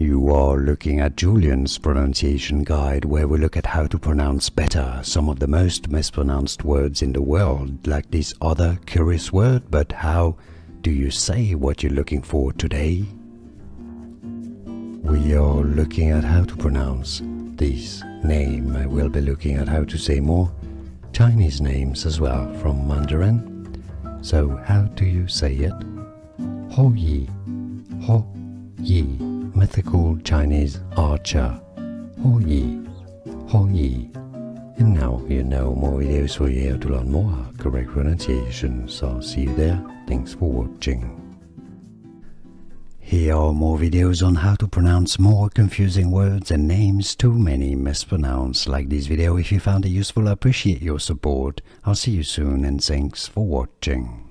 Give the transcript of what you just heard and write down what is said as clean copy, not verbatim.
You are looking at Julian's pronunciation guide, where we look at how to pronounce better some of the most mispronounced words in the world, like this other curious word. But how do you say what you're looking for today? We are looking at how to pronounce this name. I will be looking at how to say more Chinese names as well from Mandarin. So how do you say it? Houyi, Houyi. Mythical Chinese archer, Houyi, Houyi. And now you know more videos for you to learn more correct pronunciation, so see you there. Thanks for watching. Here are more videos on how to pronounce more confusing words and names too many mispronounced. Like this video if you found it useful. I appreciate your support. I'll see you soon and thanks for watching.